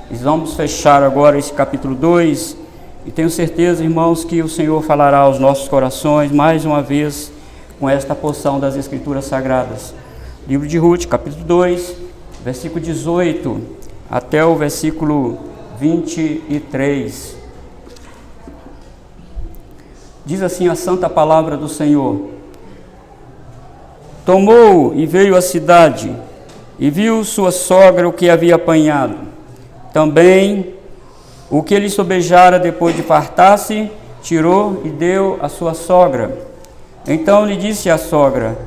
E vamos fechar agora esse capítulo 2, e tenho certeza, irmãos, que o Senhor falará aos nossos corações, mais uma vez, com esta porção das Escrituras Sagradas. Livro de Ruth, capítulo 2, versículo 18, até o versículo 23. Diz assim a santa palavra do Senhor: Tomou e veio à cidade, e viu sua sogra o que havia apanhado. Também o que lhe sobejara depois de fartar-se, tirou e deu à sua sogra. Então lhe disse a sogra: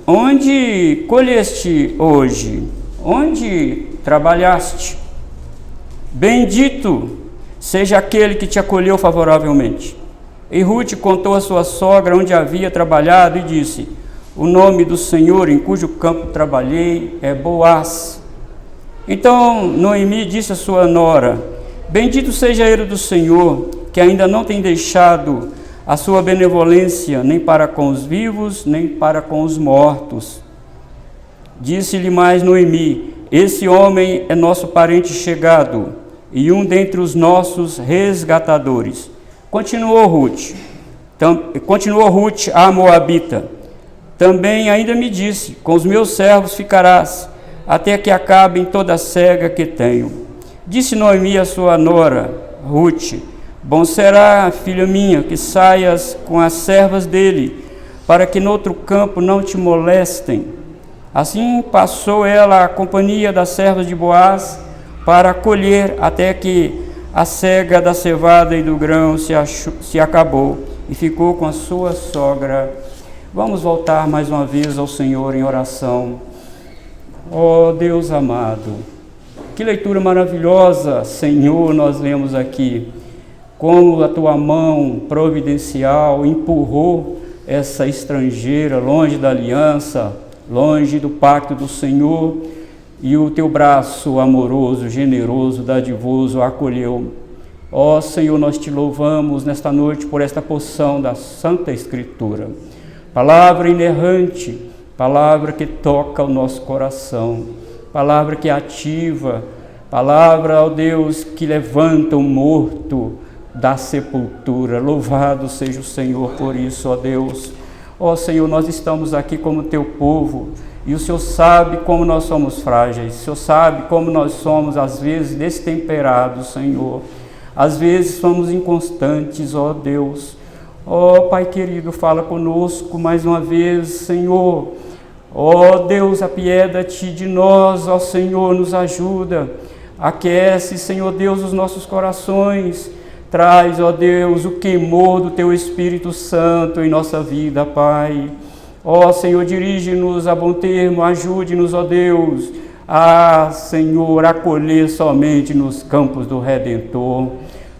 Onde colheste hoje? Onde trabalhaste? Bendito seja aquele que te acolheu favoravelmente. E Ruth contou à sua sogra onde havia trabalhado e disse: O nome do Senhor em cujo campo trabalhei é Boaz. Então Noemi disse à sua nora: Bendito seja ele do Senhor, que ainda não tem deixado a sua benevolência nem para com os vivos, nem para com os mortos. Disse-lhe mais Noemi: Esse homem é nosso parente chegado e um dentre os nossos resgatadores. Continuou Ruth, a Moabita: Também ainda me disse: Com os meus servos ficarás, até que acabem toda a cega que tenho. Disse Noemi à sua nora, Ruth: Bom será, filha minha, que saias com as servas dele, para que no outro campo não te molestem. Assim passou ela a companhia das servas de Boaz para colher, até que a cega da cevada e do grão se acabou, e ficou com a sua sogra. Vamos voltar mais uma vez ao Senhor em oração. Ó Deus amado, que leitura maravilhosa, Senhor, nós lemos aqui. Como a tua mão providencial empurrou essa estrangeira longe da aliança, longe do pacto do Senhor, e o teu braço amoroso, generoso, dadivoso a acolheu. Ó Senhor, nós te louvamos nesta noite por esta porção da Santa Escritura. Palavra inerrante, palavra que toca o nosso coração, palavra que ativa, palavra, ó Deus, que levanta o morto da sepultura. Louvado seja o Senhor por isso, ó Deus. Ó Senhor, nós estamos aqui como teu povo, e o Senhor sabe como nós somos frágeis, o Senhor sabe como nós somos, às vezes, destemperados, Senhor. Às vezes somos inconstantes, ó Deus. Ó Pai querido, fala conosco mais uma vez, Senhor. Ó Deus, apieda-te de nós, ó Senhor, nos ajuda. Aquece, Senhor Deus, os nossos corações. Traz, ó Deus, o queimor do Teu Espírito Santo em nossa vida, Pai. Ó Senhor, dirige-nos a bom termo, ajude-nos, ó Deus, a, Senhor, acolher somente nos campos do Redentor.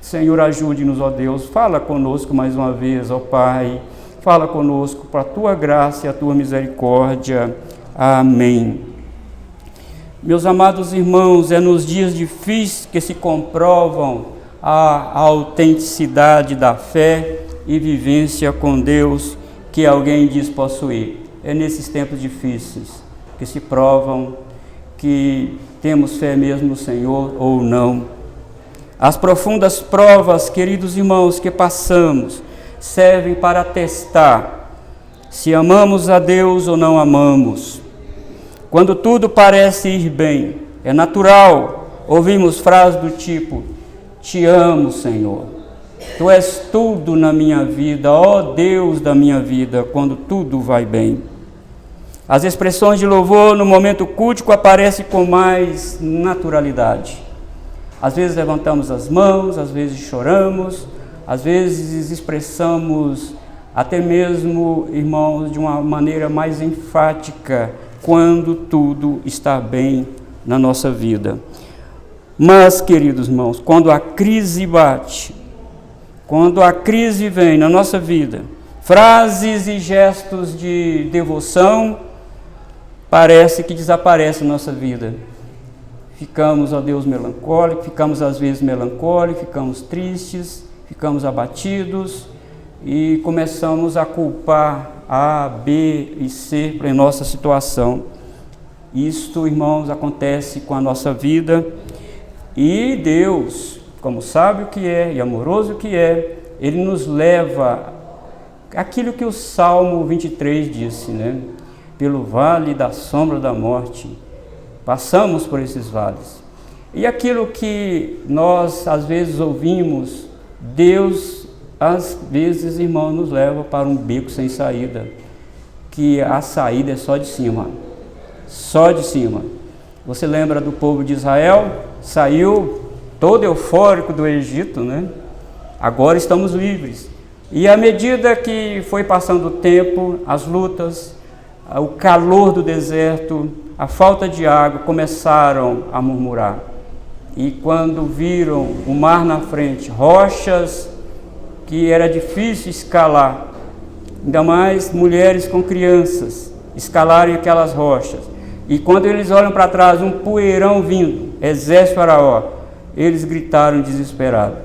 Senhor, ajude-nos, ó Deus, fala conosco mais uma vez, ó Pai. Fala conosco para a Tua graça e a Tua misericórdia. Amém. Meus amados irmãos, é nos dias difíceis que se comprovam a autenticidade da fé e vivência com Deus que alguém diz possuir. É nesses tempos difíceis que se provam que temos fé mesmo no Senhor ou não. As profundas provas, queridos irmãos, que passamos, servem para testar se amamos a Deus ou não amamos. Quando tudo parece ir bem, é natural ouvirmos frases do tipo: Te amo, Senhor. Tu és tudo na minha vida, ó Deus da minha vida, quando tudo vai bem. As expressões de louvor no momento cultico aparecem com mais naturalidade. Às vezes levantamos as mãos, às vezes choramos, às vezes expressamos até mesmo, irmãos, de uma maneira mais enfática, quando tudo está bem na nossa vida. Mas, queridos irmãos, quando a crise bate, quando a crise vem na nossa vida, frases e gestos de devoção parece que desaparecem na nossa vida. Ficamos, ó Deus, melancólicos, ficamos às vezes melancólicos, ficamos tristes, ficamos abatidos e começamos a culpar A, B e C para a nossa situação. Isto, irmãos, acontece com a nossa vida E Deus, como sabe o que é e amoroso que é, Ele nos leva aquilo que o Salmo 23 disse, né? Pelo vale da sombra da morte, passamos por esses vales. E aquilo que nós às vezes ouvimos, Deus às vezes, irmão, nos leva para um beco sem saída, que a saída é só de cima, só de cima. Você lembra do povo de Israel? Saiu todo eufórico do Egito, né? Agora estamos livres. E à medida que foi passando o tempo, as lutas, o calor do deserto, a falta de água, começaram a murmurar. E quando viram o mar na frente, rochas que era difícil escalar, ainda mais mulheres com crianças, escalarem aquelas rochas. E quando eles olham para trás, um poeirão vindo, exército faraó, eles gritaram desesperados.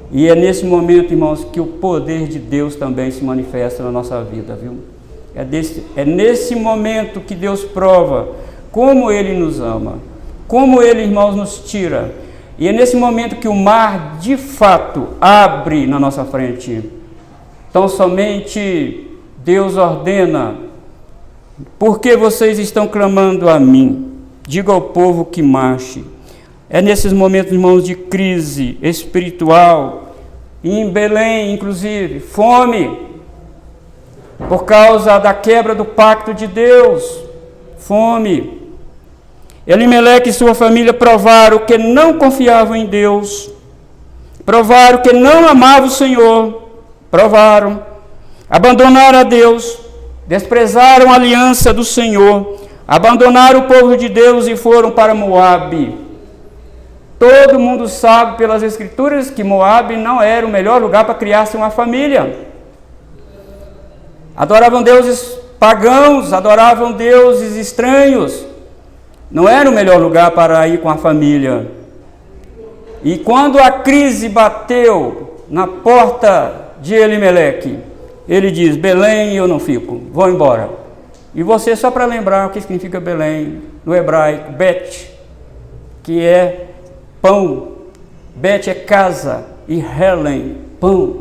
E é nesse momento, irmãos, que o poder de Deus também se manifesta na nossa vida, viu? É nesse momento que Deus prova como Ele nos ama, como Ele, irmãos, nos tira. E é nesse momento que o mar, de fato, abre na nossa frente. Então, somente Deus ordena: por que vocês estão clamando a mim? Diga ao povo que marche. É nesses momentos, irmãos, de crise espiritual, e em Belém, inclusive, fome, por causa da quebra do pacto de Deus, fome. Elimeleque e sua família provaram que não confiavam em Deus, provaram que não amavam o Senhor, provaram, abandonaram a Deus, desprezaram a aliança do Senhor, abandonaram o povo de Deus e foram para Moabe. Todo mundo sabe pelas Escrituras que Moabe não era o melhor lugar para criar-se uma família. Adoravam deuses pagãos, adoravam deuses estranhos. Não era o melhor lugar para ir com a família. E quando a crise bateu na porta de Elimeleque, ele diz: Belém eu não fico, vou embora. E você, só para lembrar o que significa Belém, no hebraico, Bet, que é pão, Bet é casa, e Helen, pão,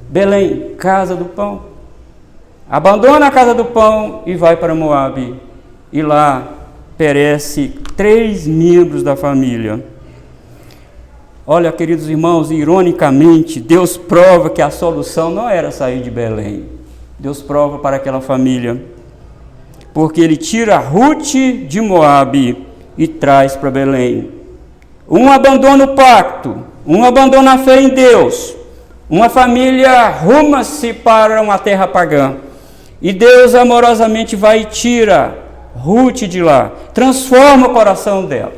Belém, casa do pão. Abandona a casa do pão e vai para Moabe, e lá perece 3 membros da família. Olha, queridos irmãos, ironicamente, Deus prova que a solução não era sair de Belém. Deus prova para aquela família, porque Ele tira Ruth de Moabe e traz para Belém. Um abandona o pacto, um abandona a fé em Deus, uma família ruma-se para uma terra pagã, e Deus amorosamente vai e tira Ruth de lá, transforma o coração dela,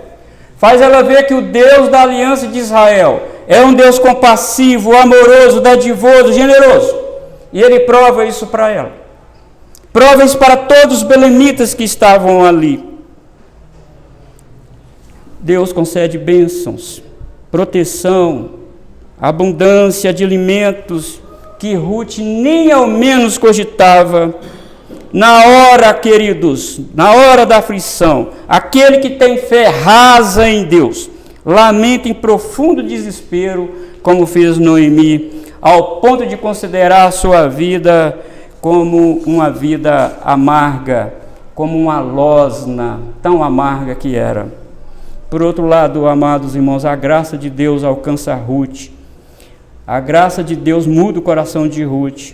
faz ela ver que o Deus da aliança de Israel é um Deus compassivo, amoroso, dadivoso, generoso, e Ele prova isso para ela, prova isso para todos os belemitas que estavam ali. Deus concede bênçãos, proteção, abundância de alimentos que Ruth nem ao menos cogitava. Na hora, queridos, na hora da aflição, aquele que tem fé rasa em Deus, lamenta em profundo desespero, como fez Noemi, ao ponto de considerar a sua vida como uma vida amarga, como uma losna tão amarga que era. Por outro lado, amados irmãos, a graça de Deus alcança Ruth. A graça de Deus muda o coração de Ruth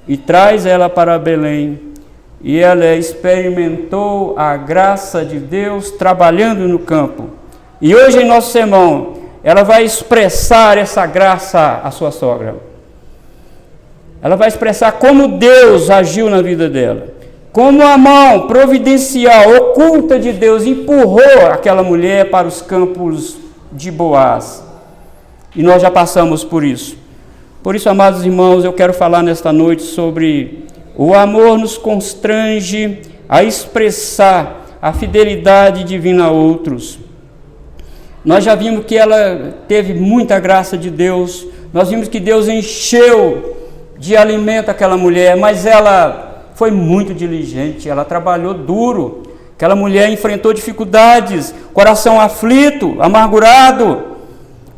e traz ela para Belém. E ela experimentou a graça de Deus trabalhando no campo. E hoje em nosso sermão, ela vai expressar essa graça à sua sogra. Ela vai expressar como Deus agiu na vida dela. Como a mão providencial, oculta de Deus empurrou aquela mulher para os campos de Boaz. E nós já passamos por isso. Por isso, amados irmãos, eu quero falar nesta noite sobre o amor nos constrange a expressar a fidelidade divina a outros. Nós já vimos que ela teve muita graça de Deus, nós vimos que Deus encheu de alimento aquela mulher, mas ela foi muito diligente, ela trabalhou duro, Aquela mulher enfrentou dificuldades, coração aflito, amargurado,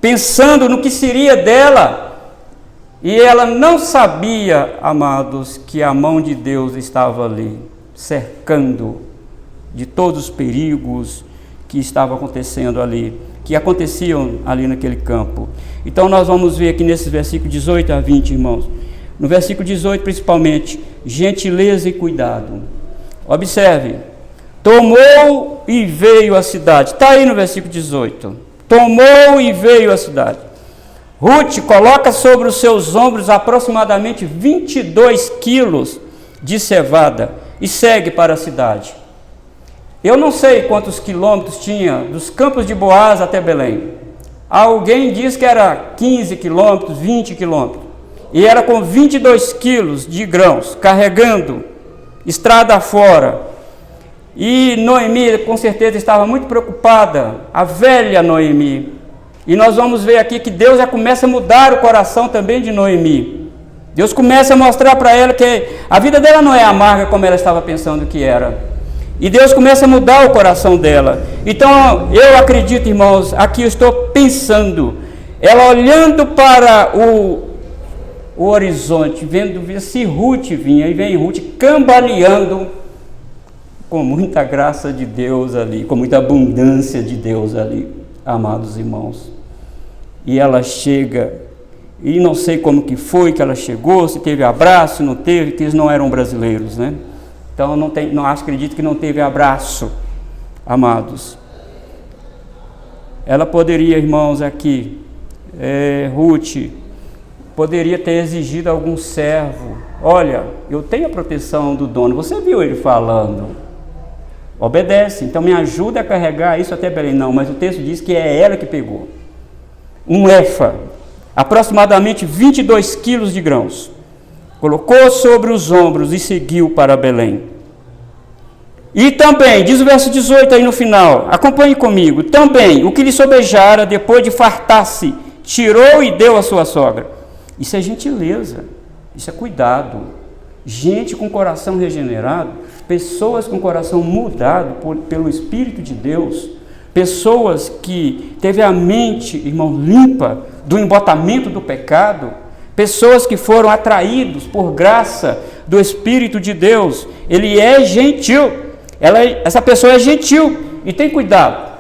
pensando no que seria dela. E ela não sabia, amados, que a mão de Deus estava ali, cercando de todos os perigos que estavam acontecendo ali, que aconteciam ali naquele campo. Então nós vamos ver aqui nesses versículos 18 a 20, irmãos. No versículo 18, principalmente, gentileza e cuidado. Observe, tomou e veio à cidade. Está aí no versículo 18. Tomou e veio à cidade. Ruth coloca sobre os seus ombros aproximadamente 22 quilos de cevada e segue para a cidade. Eu não sei quantos quilômetros tinha dos campos de Boaz até Belém. Alguém diz que era 15 quilômetros, 20 quilômetros. E era com 22 quilos de grãos, carregando, estrada fora. E Noemi, com certeza, estava muito preocupada, a velha Noemi. E nós vamos ver aqui que Deus já começa a mudar o coração também de Noemi. Deus começa a mostrar para ela que a vida dela não é amarga como ela estava pensando que era. E Deus começa a mudar o coração dela. Então, eu acredito, irmãos, aqui eu estou pensando, ela olhando para o horizonte, vendo se Ruth vinha, e vem Ruth cambaleando, com muita graça de Deus ali, com muita abundância de Deus ali, amados irmãos. E ela chega, e não sei como que foi que ela chegou, se teve abraço, se não teve, que eles não eram brasileiros, né? Então, acredito que não teve abraço, amados. Ela poderia, irmãos, aqui, Ruth, poderia ter exigido algum servo. Olha, eu tenho a proteção do dono. Você viu ele falando? Obedece. Então, me ajuda a carregar isso até Belém. Não, mas o texto diz que é ela que pegou. Um efa, aproximadamente 22 quilos de grãos. Colocou sobre os ombros e seguiu para Belém. E também, diz o verso 18 aí no final, acompanhe comigo. Também, o que lhe sobejara, depois de fartar-se, tirou e deu à sua sogra. Isso é gentileza, isso é cuidado. Gente com coração regenerado, pessoas com coração mudado pelo Espírito de Deus, pessoas que teve a mente, irmão, limpa do embotamento do pecado, pessoas que foram atraídos por graça do Espírito de Deus. Ele é gentil, essa pessoa é gentil e tem cuidado.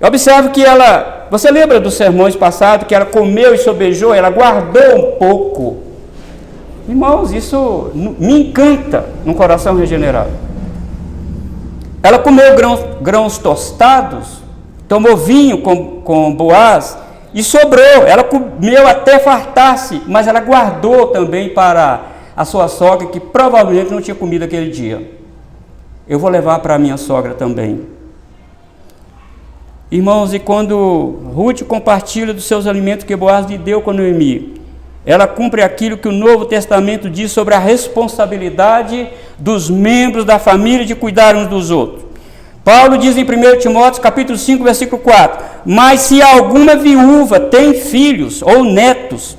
Observe que você lembra dos sermões passados, que ela comeu e sobejou, ela guardou um pouco. Irmãos, isso me encanta no coração regenerado. Ela comeu grãos tostados, tomou vinho com Boaz, e sobrou, ela comeu até fartar-se, mas ela guardou também para a sua sogra, que provavelmente não tinha comido aquele dia. Eu vou levar para a minha sogra também. Irmãos, e quando Ruth compartilha dos seus alimentos que Boaz lhe deu com Noemi, ela cumpre aquilo que o Novo Testamento diz sobre a responsabilidade dos membros da família de cuidar uns dos outros. Paulo diz em 1 Timóteo, capítulo 5, versículo 4, mas se alguma viúva tem filhos ou netos,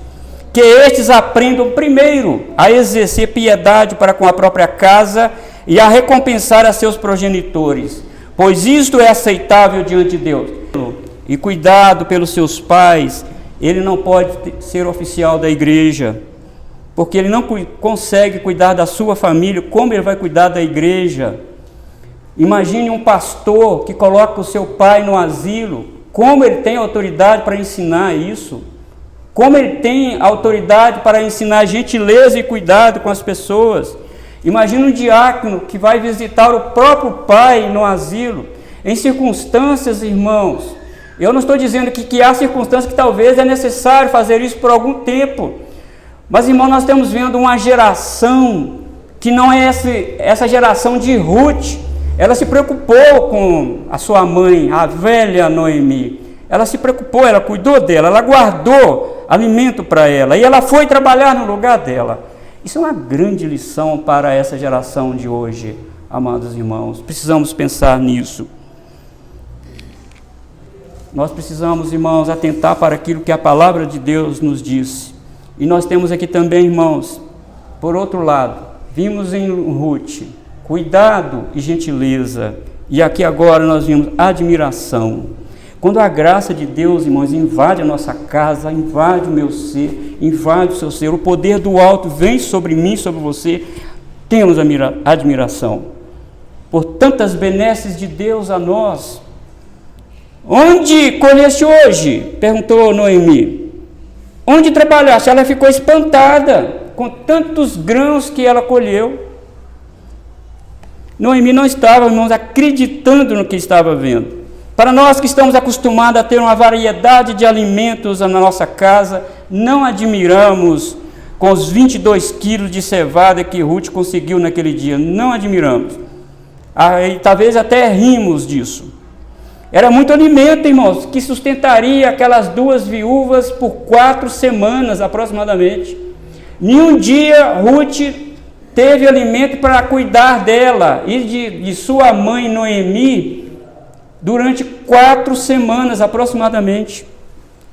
que estes aprendam primeiro a exercer piedade para com a própria casa e a recompensar a seus progenitores, pois isto é aceitável diante de Deus. E cuidado pelos seus pais, ele não pode ser oficial da igreja, porque ele não consegue cuidar da sua família, como ele vai cuidar da igreja? Imagine um pastor que coloca o seu pai no asilo, como ele tem autoridade para ensinar isso? Como ele tem autoridade para ensinar gentileza e cuidado com as pessoas? Imagine um diácono que vai visitar o próprio pai no asilo, em circunstâncias, irmãos. Eu não estou dizendo que há circunstâncias que talvez é necessário fazer isso por algum tempo, mas, irmão, nós estamos vendo uma geração que não é essa geração de Ruth. Ela se preocupou com a sua mãe, a velha Noemi. Ela se preocupou, ela cuidou dela, ela guardou alimento para ela e ela foi trabalhar no lugar dela. Isso é uma grande lição para essa geração de hoje, amados irmãos. Precisamos pensar nisso. Nós precisamos, irmãos, atentar para aquilo que a palavra de Deus nos diz. E nós temos aqui também, irmãos, por outro lado, vimos em Ruth cuidado e gentileza. E aqui agora nós vimos admiração. Quando a graça de Deus, irmãos, invade a nossa casa, invade o meu ser, invade o seu ser, o poder do alto vem sobre mim, sobre você, temos admiração por tantas benesses de Deus a nós. Onde colheste hoje? Perguntou Noemi. Onde trabalhaste? Ela ficou espantada com tantos grãos que ela colheu. Noemi não estava, irmãos, acreditando no que estava vendo. Para nós que estamos acostumados a ter uma variedade de alimentos na nossa casa, não admiramos com os 22 quilos de cevada que Ruth conseguiu naquele dia. Não admiramos. E talvez até rimos disso. Era muito alimento, irmãos, que sustentaria aquelas duas viúvas por 4 semanas aproximadamente. Nenhum dia Ruth teve alimento para cuidar dela e de sua mãe Noemi durante 4 semanas aproximadamente.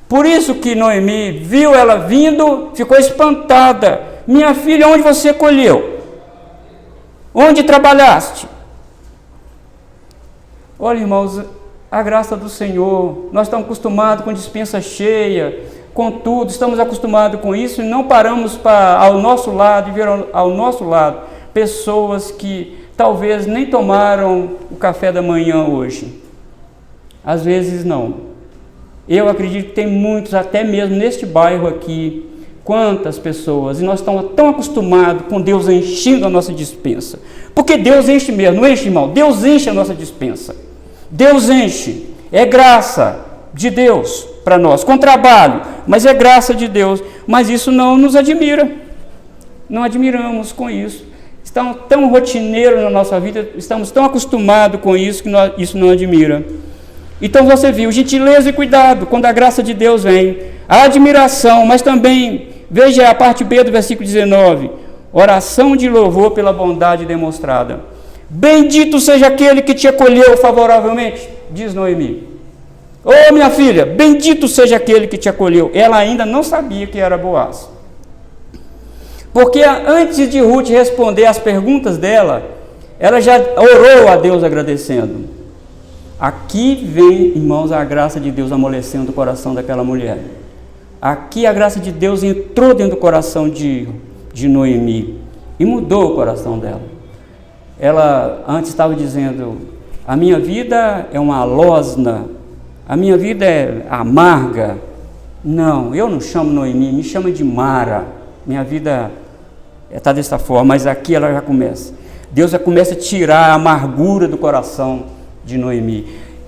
Por isso que Noemi viu ela vindo, ficou espantada. Minha filha, onde você colheu? Onde trabalhaste? Olha, irmãos, a graça do Senhor, nós estamos acostumados com dispensa cheia, com tudo, estamos acostumados com isso e não paramos ao nosso lado e ver ao nosso lado pessoas que talvez nem tomaram o café da manhã hoje. Às vezes não. Eu acredito que tem muitos, até mesmo neste bairro aqui, quantas pessoas, e nós estamos tão acostumados com Deus enchendo a nossa despensa. Porque Deus enche mesmo, não enche, irmão? Deus enche a nossa despensa. Deus enche. É graça de Deus para nós, com trabalho, mas é graça de Deus. Mas isso não nos admira. Não admiramos com isso. Estamos tão rotineiros na nossa vida, estamos tão acostumados com isso que isso não admira. Então você viu, gentileza e cuidado, quando a graça de Deus vem, a admiração, mas também, veja a parte B do versículo 19, oração de louvor pela bondade demonstrada. Bendito seja aquele que te acolheu favoravelmente, diz Noemi. Ô minha filha, bendito seja aquele que te acolheu. Ela ainda não sabia que era Boaz. Porque antes de Ruth responder às perguntas dela, ela já orou a Deus agradecendo. Aqui vem, irmãos, a graça de Deus amolecendo o coração daquela mulher. Aqui a graça de Deus entrou dentro do coração de Noemi e mudou o coração dela. Ela antes estava dizendo, a minha vida é uma losna, a minha vida é amarga. Não, eu não chamo Noemi, me chama de Mara. Minha vida está dessa forma, mas aqui ela já começa. Deus já começa a tirar a amargura do coração de Noemi.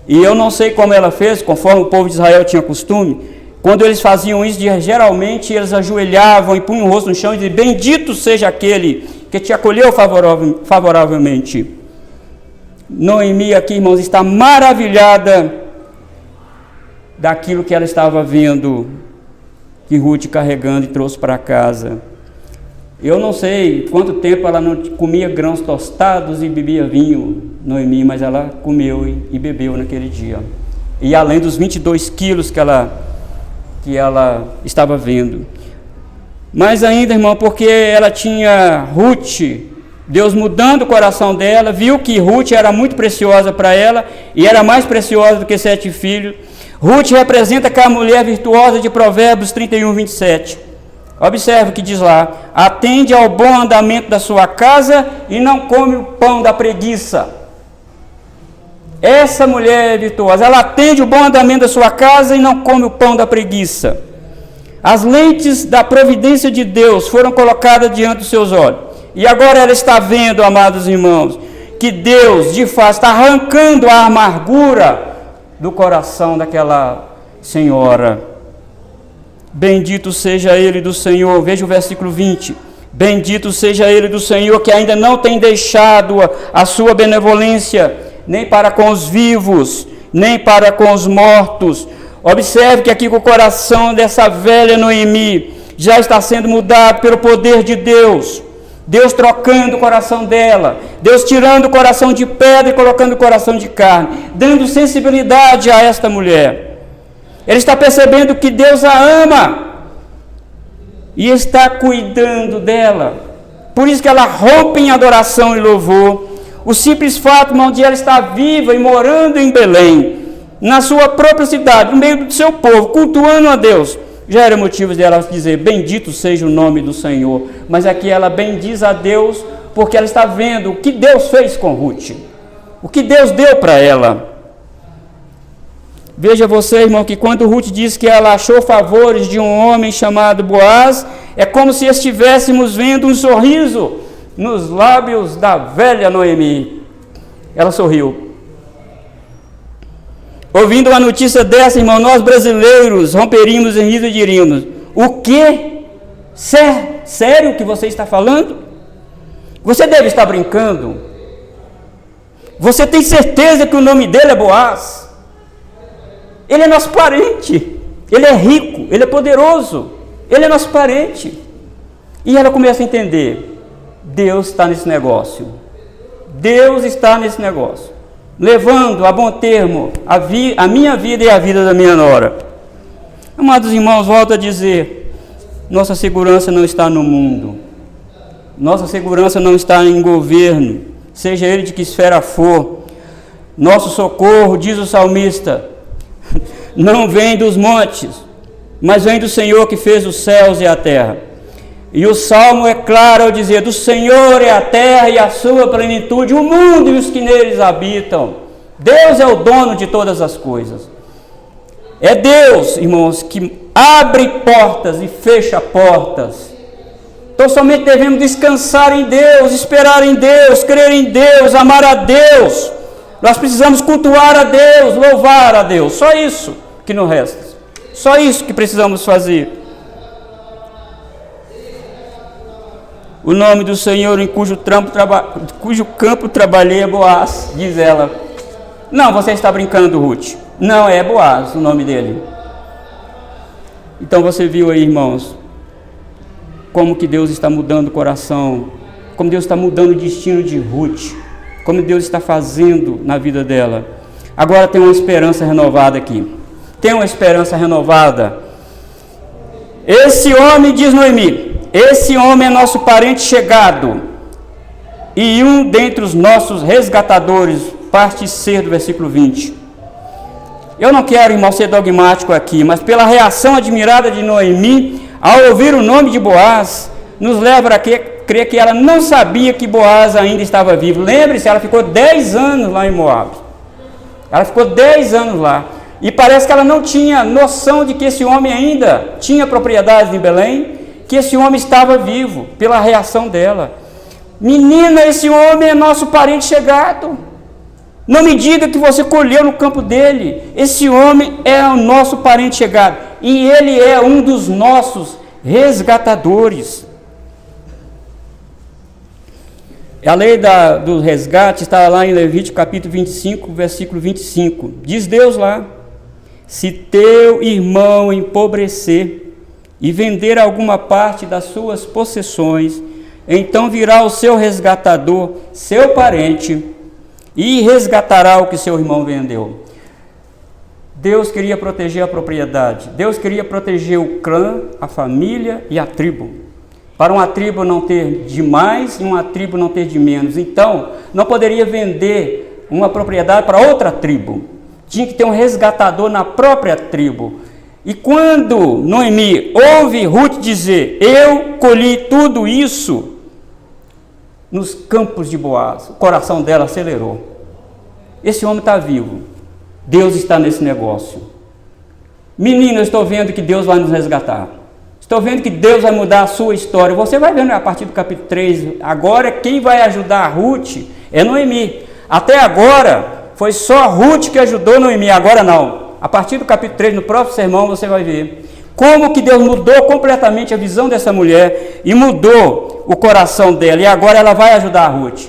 E eu não sei como ela fez, conforme o povo de Israel tinha costume, quando eles faziam isso, geralmente eles ajoelhavam e punham o rosto no chão e diziam, bendito seja aquele que te acolheu favoravelmente. Noemi aqui, irmãos, está maravilhada daquilo que ela estava vendo, que Ruth carregando e trouxe para casa. Eu não sei quanto tempo ela não comia grãos tostados e bebia vinho, Noemi, mas ela comeu e bebeu naquele dia. E além dos 22 quilos que ela estava vendo. Mas ainda, irmão, porque ela tinha Ruth, Deus mudando o coração dela, viu que Ruth era muito preciosa para ela, e era mais preciosa do que 7 filhos. Ruth representa aquela mulher virtuosa de Provérbios 31, 27. Observe o que diz lá, atende ao bom andamento da sua casa e não come o pão da preguiça. Essa mulher é virtuosa, ela atende o bom andamento da sua casa e não come o pão da preguiça. As lentes da providência de Deus foram colocadas diante dos seus olhos. E agora ela está vendo, amados irmãos, que Deus, de fato, está arrancando a amargura do coração daquela senhora. Bendito seja ele do Senhor, veja o versículo 20, bendito seja ele do Senhor, que ainda não tem deixado a sua benevolência, nem para com os vivos, nem para com os mortos. Observe que aqui o coração dessa velha Noemi já está sendo mudado pelo poder de Deus, Deus trocando o coração dela, Deus tirando o coração de pedra e colocando o coração de carne, dando sensibilidade a esta mulher. Ele está percebendo que Deus a ama e está cuidando dela. Por isso que ela rompe em adoração e louvor. O simples fato, irmão, de ela estar viva e morando em Belém, na sua própria cidade, no meio do seu povo, cultuando a Deus, já era motivo de ela dizer, bendito seja o nome do Senhor. Mas aqui ela bendiz a Deus, porque ela está vendo o que Deus fez com Ruth, o que Deus deu para ela. Veja você, irmão, que quando Ruth diz que ela achou favores de um homem chamado Boaz, é como se estivéssemos vendo um sorriso nos lábios da velha Noemi. Ela sorriu. Ouvindo uma notícia dessa, irmão, nós brasileiros romperíamos em riso e diríamos, o quê? Sério que você está falando? Você deve estar brincando. Você tem certeza que o nome dele é Boaz? Ele é nosso parente, ele é rico, ele é poderoso, ele é nosso parente. E ela começa a entender, Deus está nesse negócio, Deus está nesse negócio, levando a bom termo a minha vida e a vida da minha nora. Amados irmãos, volto a dizer, nossa segurança não está no mundo, nossa segurança não está em governo, seja ele de que esfera for. Nosso socorro, diz o salmista, não vem dos montes, mas vem do Senhor que fez os céus e a terra. E o Salmo é claro ao dizer, do Senhor é a terra e a sua plenitude, o mundo e os que neles habitam. Deus é o dono de todas as coisas. É Deus, irmãos, que abre portas e fecha portas. Então somente devemos descansar em Deus, esperar em Deus, crer em Deus, amar a Deus. Nós precisamos cultuar a Deus, louvar a Deus, só isso que nos resta, só isso que precisamos fazer. O nome do Senhor em cujo campo trabalhei é Boaz, diz ela. Não, você está brincando, Ruth, não é Boaz o nome dele. Então você viu aí, irmãos, como que Deus está mudando o coração, como Deus está mudando o destino de Ruth, como Deus está fazendo na vida dela. Agora tem uma esperança renovada aqui. Tem uma esperança renovada. Esse homem, diz Noemi, esse homem é nosso parente chegado e um dentre os nossos resgatadores, parte C do versículo 20. Eu não quero, irmão, ser dogmático aqui, mas pela reação admirada de Noemi, ao ouvir o nome de Boaz, nos leva a crer que ela não sabia que Boaz ainda estava vivo. Lembre-se, ela ficou 10 anos lá em Moabe. Ela ficou 10 anos lá. E parece que ela não tinha noção de que esse homem ainda tinha propriedades em Belém, que esse homem estava vivo, pela reação dela. Menina, esse homem é nosso parente chegado. Não me diga que você colheu no campo dele. Esse homem é o nosso parente chegado. E ele é um dos nossos resgatadores. A lei do resgate está lá em Levítico capítulo 25, versículo 25. Diz Deus lá, se teu irmão empobrecer e vender alguma parte das suas possessões, então virá o seu resgatador, seu parente, e resgatará o que seu irmão vendeu. Deus queria proteger a propriedade, Deus queria proteger o clã, a família e a tribo, para uma tribo não ter de mais e uma tribo não ter de menos. Então, não poderia vender uma propriedade para outra tribo, tinha que ter um resgatador na própria tribo. E quando Noemi ouve Ruth dizer, eu colhi tudo isso nos campos de Boaz, o coração dela acelerou. Esse homem está vivo, Deus está nesse negócio. Menina, eu estou vendo que Deus vai nos resgatar, estou vendo que Deus vai mudar a sua história. Você vai vendo a partir do capítulo 3, agora quem vai ajudar a Ruth é Noemi. Até agora foi só Ruth que ajudou Noemi, agora não. A partir do capítulo 3, no próprio sermão, você vai ver como que Deus mudou completamente a visão dessa mulher e mudou o coração dela. E agora ela vai ajudar a Ruth.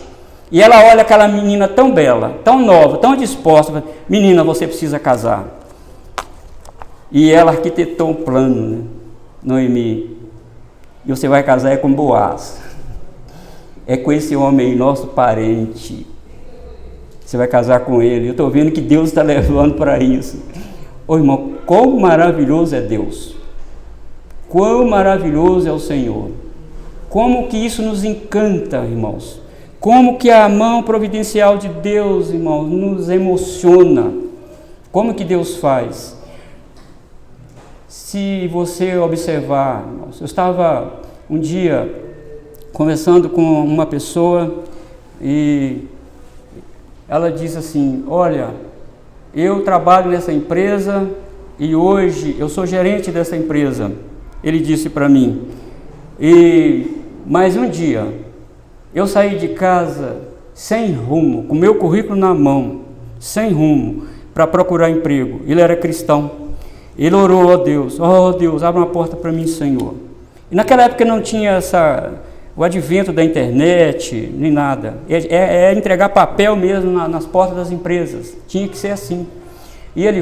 E ela olha aquela menina tão bela, tão nova, tão disposta. Menina, você precisa casar. E ela arquitetou um plano, né? Noemi. E você vai casar com Boaz. É com esse homem aí, nosso parente. Você vai casar com ele. Eu estou vendo que Deus está levando para isso. Ô irmão, quão maravilhoso é Deus. Quão maravilhoso é o Senhor. Como que isso nos encanta, irmãos. Como que a mão providencial de Deus, irmãos, nos emociona. Como que Deus faz? Se você observar, irmãos, eu estava um dia conversando com uma pessoa e ela disse assim: olha, eu trabalho nessa empresa e hoje eu sou gerente dessa empresa. Ele disse para mim, mas um dia eu saí de casa sem rumo, com meu currículo na mão, sem rumo, para procurar emprego. Ele era cristão. Ele orou: ó Deus, abre uma porta para mim, Senhor. E naquela época não tinha o advento da internet, nem nada. É entregar papel mesmo nas portas das empresas. Tinha que ser assim. E ele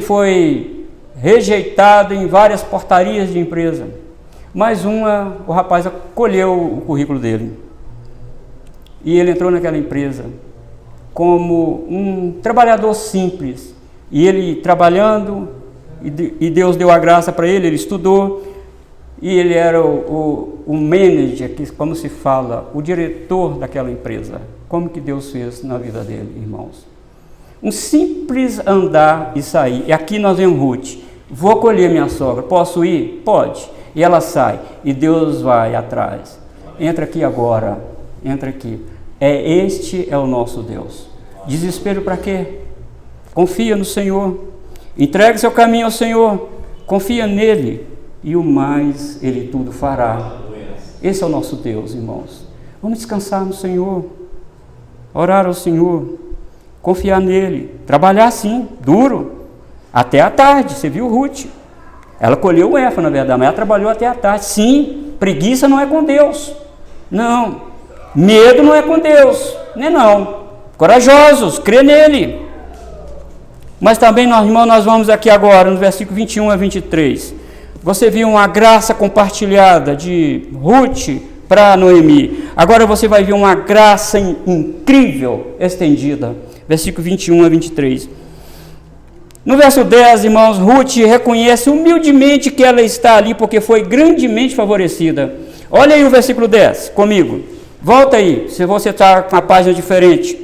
foi rejeitado em várias portarias de empresa. Mais uma, o rapaz acolheu o currículo dele. E ele entrou naquela empresa como um trabalhador simples. E ele trabalhando, e Deus deu a graça para ele, ele estudou. E ele era o manager, como se fala, o diretor daquela empresa. Como que Deus fez na vida dele, irmãos? Um simples andar e sair. E aqui nós vemos Ruth: vou acolher minha sogra, posso ir? Pode. E ela sai, e Deus vai atrás. Entra aqui agora, entra aqui. Este é o nosso Deus. Desespero para quê? Confia no Senhor. Entregue seu caminho ao Senhor. Confia nele. E o mais Ele tudo fará. Esse é o nosso Deus, irmãos. Vamos descansar no Senhor. Orar ao Senhor. Confiar nele. Trabalhar sim, duro. Até a tarde. Você viu Ruth? Ela colheu o éfa, na verdade, mas ela trabalhou até a tarde. Sim, preguiça não é com Deus. Não. Medo não é com Deus. Não. Corajosos, crê nele. Mas também, irmão, nós vamos aqui agora, no versículo 21 a 23. Você viu uma graça compartilhada de Ruth para Noemi. Agora você vai ver uma graça incrível estendida. Versículo 21 a 23. No verso 10, irmãos, Ruth reconhece humildemente que ela está ali porque foi grandemente favorecida. Olha aí o versículo 10 comigo. Volta aí, se você está com uma página diferente.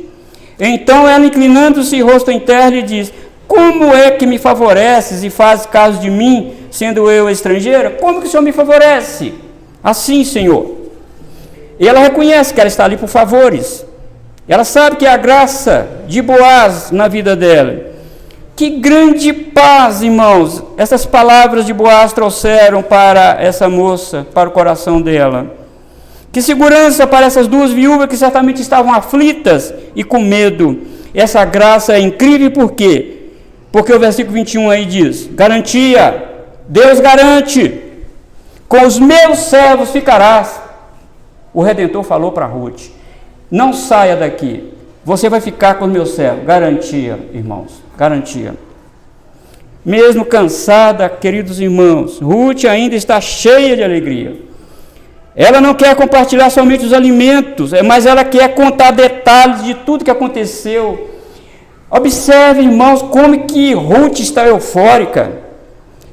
Então ela, inclinando-se, rosto em terra, lhe diz: como é que me favoreces e fazes caso de mim, sendo eu estrangeira? Como que o Senhor me favorece? Assim, Senhor. E ela reconhece que ela está ali por favores. Ela sabe que é a graça de Boaz na vida dela. Que grande paz, irmãos, essas palavras de Boaz trouxeram para essa moça, para o coração dela. Que segurança para essas duas viúvas que certamente estavam aflitas e com medo. Essa graça é incrível, por quê? Porque o versículo 21 aí diz: garantia, Deus garante, com os meus servos ficarás. O Redentor falou para Ruth: não saia daqui, você vai ficar com os meus servos. Garantia, irmãos, garantia. Mesmo cansada, queridos irmãos, Ruth ainda está cheia de alegria. Ela não quer compartilhar somente os alimentos, mas ela quer contar detalhes de tudo que aconteceu. Observe, irmãos, como que Ruth está eufórica.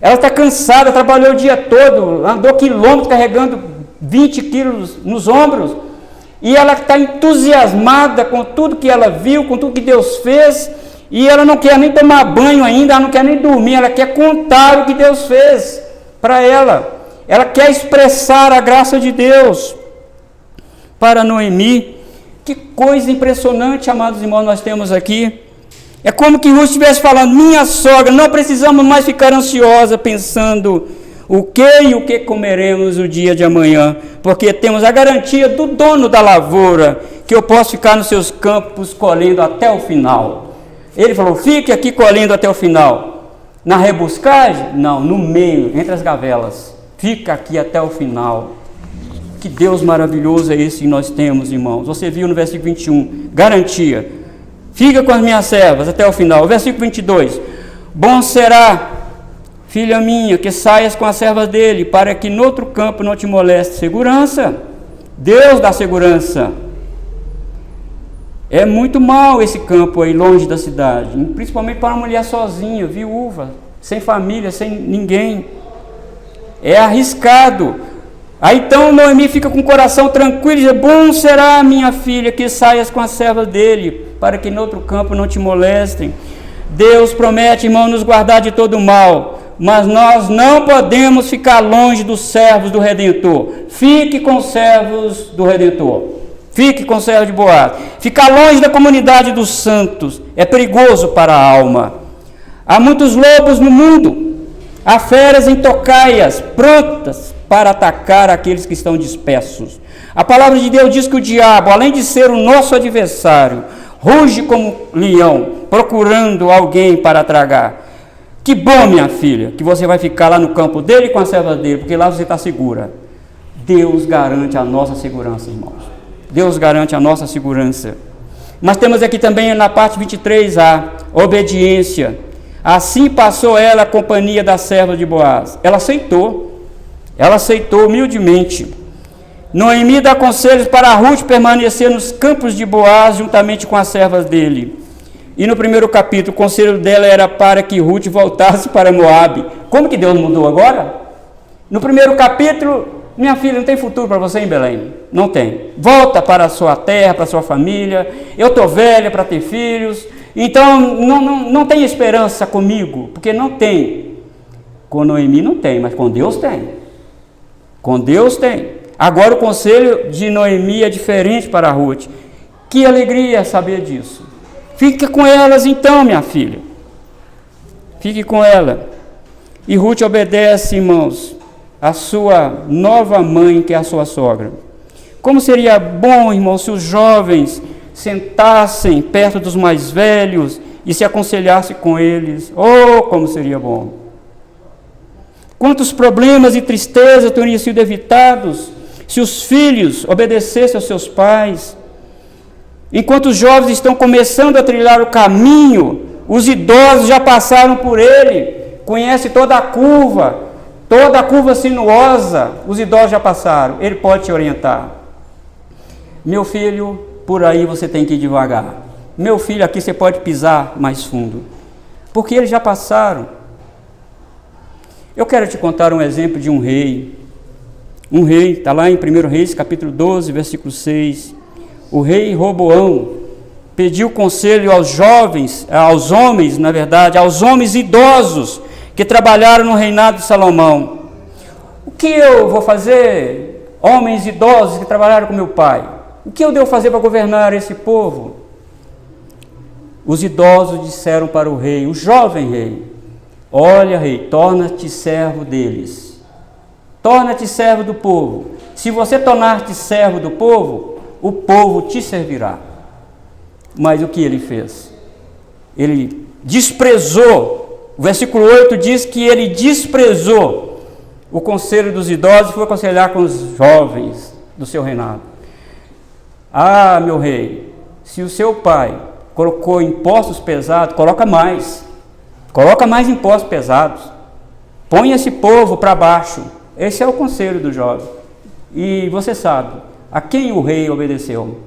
Ela está cansada, trabalhou o dia todo, andou quilômetros carregando 20 quilos nos ombros. E ela está entusiasmada com tudo que ela viu, com tudo que Deus fez. E ela não quer nem tomar banho ainda, ela não quer nem dormir, ela quer contar o que Deus fez para ela. Ela quer expressar a graça de Deus para Noemi. Que coisa impressionante, amados irmãos, nós temos aqui. É como que Ruth estivesse falando: minha sogra, não precisamos mais ficar ansiosa pensando o que comeremos no dia de amanhã, porque temos a garantia do dono da lavoura, que eu posso ficar nos seus campos colhendo até o final. Ele falou: fique aqui colhendo até o final. Na rebuscagem? Não, no meio, entre as gavelas. Fica aqui até o final. Que Deus maravilhoso é esse que nós temos, irmãos. Você viu no versículo 21, garantia. Fica com as minhas servas até o final. O versículo 22, bom será, filha minha, que saias com as servas dele, para que no outro campo não te moleste. Segurança. Deus dá segurança. É muito mal esse campo aí, longe da cidade, principalmente para uma mulher sozinha, viúva, sem família, sem ninguém. É arriscado. Aí então Noemi fica com o coração tranquilo e diz: bom será, minha filha, que saias com as servas dele, para que no outro campo não te molestem. Deus promete, irmão, nos guardar de todo mal, mas nós não podemos ficar longe dos servos do Redentor. Fique com os servos do Redentor. Fique com o servo de Boaz. Ficar longe da comunidade dos santos é perigoso para a alma. Há muitos lobos no mundo. Há feras em tocaias, prontas para atacar aqueles que estão dispersos. A palavra de Deus diz que o diabo, além de ser o nosso adversário, ruge como leão, procurando alguém para tragar. Que bom, minha filha, que você vai ficar lá no campo dele com a serva dele, porque lá você está segura. Deus garante a nossa segurança, irmãos. Deus garante a nossa segurança. Mas temos aqui também na parte 23a, obediência. Assim passou ela a companhia da serva de Boaz. Ela aceitou humildemente. Noemi dá conselhos para Ruth permanecer nos campos de Boaz juntamente com as servas dele. E no primeiro capítulo, o conselho dela era para que Ruth voltasse para Moabe. Como que Deus mudou agora? No primeiro capítulo, minha filha, não tem futuro para você em Belém. Não tem. Volta para a sua terra, para a sua família. Eu estou velha para ter filhos. Então, não tem esperança comigo, porque não tem. Com Noemi não tem, mas com Deus tem. Com Deus tem. Agora o conselho de Noemi é diferente para Ruth. Que alegria saber disso. Fique com elas então, minha filha. Fique com ela. E Ruth obedece, irmãos, a sua nova mãe, que é a sua sogra. Como seria bom, irmãos, se os jovens sentassem perto dos mais velhos e se aconselhassem com eles. Oh, como seria bom! Quantos problemas e tristezas teriam sido evitados se os filhos obedecessem aos seus pais. Enquanto os jovens estão começando a trilhar o caminho, os idosos já passaram por ele, conhece toda a curva sinuosa, os idosos já passaram, ele pode te orientar. Meu filho, por aí você tem que ir devagar. Meu filho, aqui você pode pisar mais fundo, porque eles já passaram. Eu quero te contar um exemplo de um rei. Um rei, está lá em 1 Reis, capítulo 12, versículo 6. O rei Roboão pediu conselho aos homens idosos que trabalharam no reinado de Salomão. O que eu vou fazer, homens idosos que trabalharam com meu pai? O que eu devo fazer para governar esse povo? Os idosos disseram para o rei, o jovem rei: olha, rei, torna-te servo deles. Torna-te servo do povo. Se você tornar-te servo do povo, o povo te servirá. Mas o que ele fez? Ele desprezou. O versículo 8 diz que ele desprezou o conselho dos idosos e foi aconselhar com os jovens do seu reinado. Ah, meu rei, se o seu pai colocou impostos pesados, coloca mais impostos pesados. Põe esse povo para baixo. Esse é o conselho do jovem. E você sabe, a quem o rei obedeceu?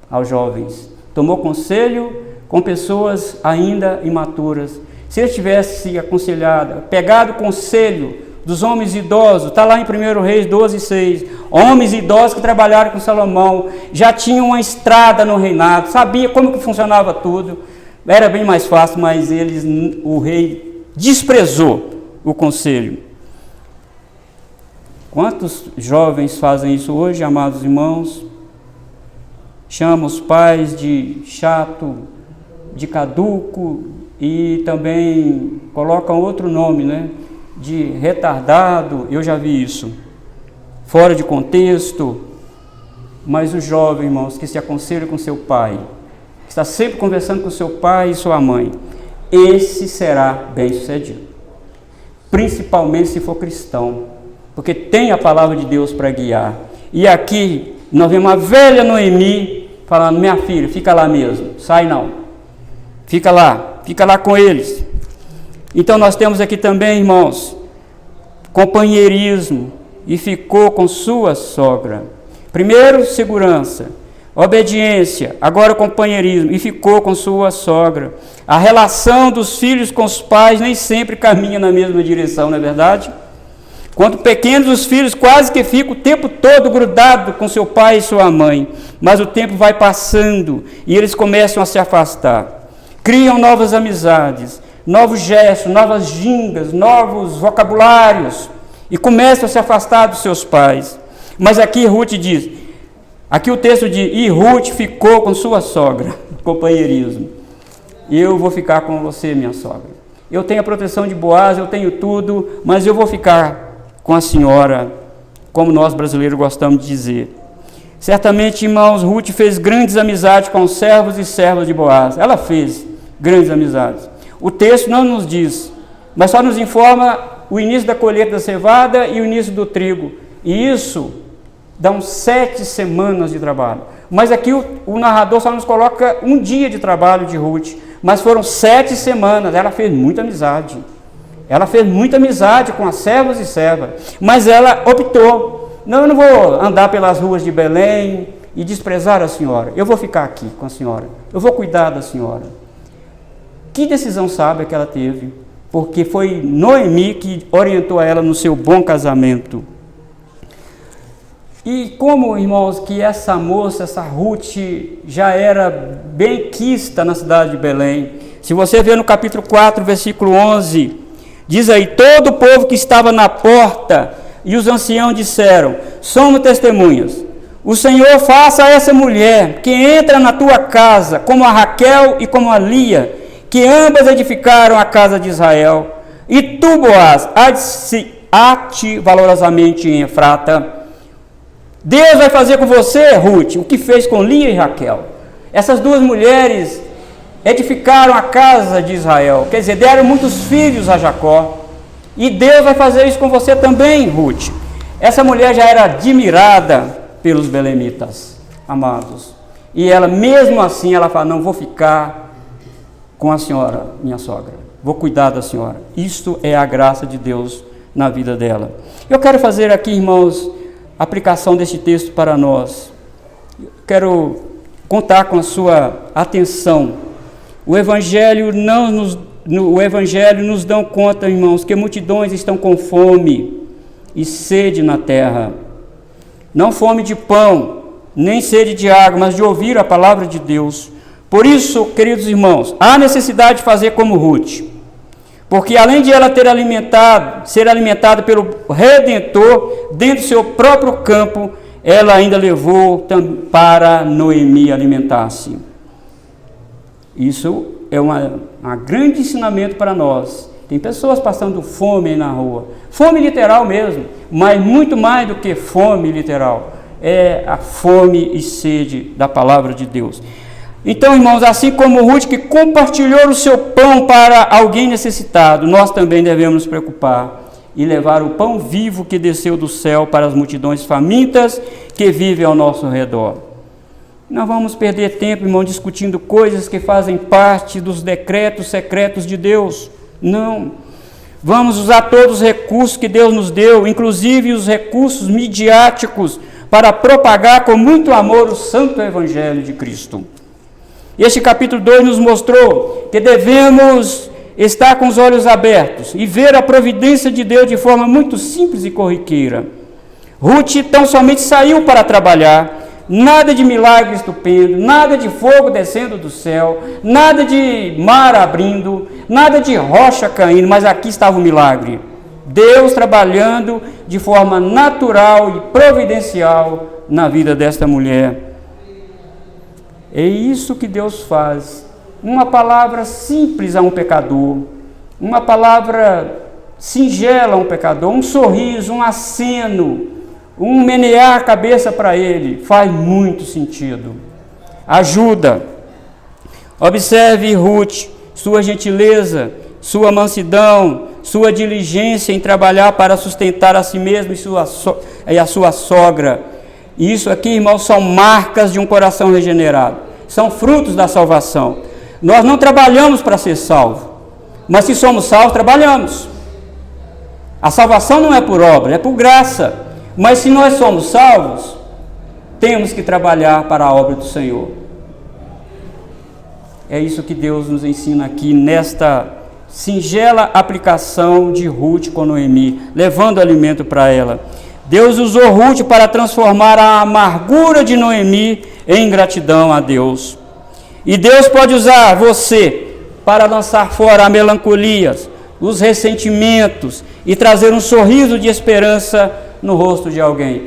Aos jovens. Tomou conselho com pessoas ainda imaturas. Se ele tivesse se aconselhado, pegado o conselho dos homens idosos, está lá em 1 Reis 12, 6. Homens idosos que trabalharam com Salomão, já tinham uma estrada no reinado, sabia como que funcionava tudo. Era bem mais fácil, mas o rei desprezou o conselho. Quantos jovens fazem isso hoje, amados irmãos? Chamam os pais de chato, de caduco e também colocam outro nome, né? De retardado. Eu já vi isso. Fora de contexto. Mas o jovem, irmãos, que se aconselha com seu pai, que está sempre conversando com seu pai e sua mãe, esse será bem-sucedido. Principalmente se for cristão, porque tem a palavra de Deus para guiar. E aqui nós vemos uma velha Noemi falando: minha filha, fica lá mesmo, sai não, fica lá com eles. Então nós temos aqui também, irmãos, companheirismo, e ficou com sua sogra. Primeiro, segurança, obediência, agora companheirismo, e ficou com sua sogra. A relação dos filhos com os pais nem sempre caminha na mesma direção, não é verdade? Quando pequenos, os filhos quase que ficam o tempo todo grudados com seu pai e sua mãe. Mas o tempo vai passando e eles começam a se afastar. Criam novas amizades, novos gestos, novas gingas, novos vocabulários. E começam a se afastar dos seus pais. Mas aqui Ruth diz, aqui o texto diz, e Ruth ficou com sua sogra, companheirismo. Eu vou ficar com você, minha sogra. Eu tenho a proteção de Boaz, eu tenho tudo, mas eu vou ficar com a senhora, como nós brasileiros gostamos de dizer. Certamente, irmãos, Ruth fez grandes amizades com os servos e servas de Boaz. Ela fez grandes amizades. O texto não nos diz, mas só nos informa o início da colheita da cevada e o início do trigo. E isso dá uns 7 semanas de trabalho. Mas aqui o narrador só nos coloca um dia de trabalho de Ruth. Mas foram 7 semanas. Ela fez muita amizade. Ela fez muita amizade com as servas e servas. Mas ela optou. Não, eu não vou andar pelas ruas de Belém e desprezar a senhora. Eu vou ficar aqui com a senhora. Eu vou cuidar da senhora. Que decisão sábia que ela teve. Porque foi Noemi que orientou ela no seu bom casamento. E como, irmãos, que essa moça, essa Ruth, já era bem quista na cidade de Belém. Se você ver no capítulo 4, versículo 11, diz aí, todo o povo que estava na porta e os anciãos disseram, somos testemunhas. O Senhor faça a essa mulher que entra na tua casa, como a Raquel e como a Lia, que ambas edificaram a casa de Israel. E tu, Boaz, ate valorosamente em Efrata. Deus vai fazer com você, Ruth, o que fez com Lia e Raquel. Essas duas mulheres edificaram a casa de Israel, quer dizer, deram muitos filhos a Jacó. E Deus vai fazer isso com você também, Ruth. Essa mulher já era admirada pelos belemitas, amados. E ela, mesmo assim, ela fala, não, vou ficar com a senhora, minha sogra. Vou cuidar da senhora. Isto é a graça de Deus na vida dela. Eu quero fazer aqui, irmãos, a aplicação deste texto para nós. Quero contar com a sua atenção. O Evangelho nos dá conta, irmãos, que multidões estão com fome e sede na terra. Não fome de pão, nem sede de água, mas de ouvir a palavra de Deus. Por isso, queridos irmãos, há necessidade de fazer como Ruth. Porque além de ela ser alimentada pelo Redentor dentro do seu próprio campo, ela ainda levou para Noemi alimentar-se. Isso é um grande ensinamento para nós. Tem pessoas passando fome aí na rua. Fome literal mesmo, mas muito mais do que fome literal. É a fome e sede da palavra de Deus. Então, irmãos, assim como Ruth que compartilhou o seu pão para alguém necessitado, nós também devemos nos preocupar e levar o pão vivo que desceu do céu para as multidões famintas que vivem ao nosso redor. Não vamos perder tempo, irmão, discutindo coisas que fazem parte dos decretos secretos de Deus. Não. Vamos usar todos os recursos que Deus nos deu, inclusive os recursos midiáticos, para propagar com muito amor o santo evangelho de Cristo. Este capítulo 2 nos mostrou que devemos estar com os olhos abertos e ver a providência de Deus de forma muito simples e corriqueira. Ruth tão somente saiu para trabalhar, nada de milagre estupendo, nada de fogo descendo do céu, nada de mar abrindo, nada de rocha caindo, mas aqui estava o milagre. Deus trabalhando de forma natural e providencial na vida desta mulher. É isso que Deus faz. Uma palavra simples a um pecador, uma palavra singela a um pecador, um sorriso, um aceno, um menear a cabeça para ele, faz muito sentido. Ajuda. Observe Ruth, sua gentileza, sua mansidão, sua diligência em trabalhar para sustentar a si mesmo e a sua sogra. E isso aqui, irmãos, são marcas de um coração regenerado. São frutos da salvação. Nós não trabalhamos para ser salvos, mas se somos salvos, trabalhamos. A salvação não é por obra, é por graça. Mas se nós somos salvos, temos que trabalhar para a obra do Senhor. É isso que Deus nos ensina aqui nesta singela aplicação de Ruth com Noemi, levando alimento para ela. Deus usou Ruth para transformar a amargura de Noemi em gratidão a Deus. E Deus pode usar você para lançar fora a melancolia, os ressentimentos e trazer um sorriso de esperança no rosto de alguém.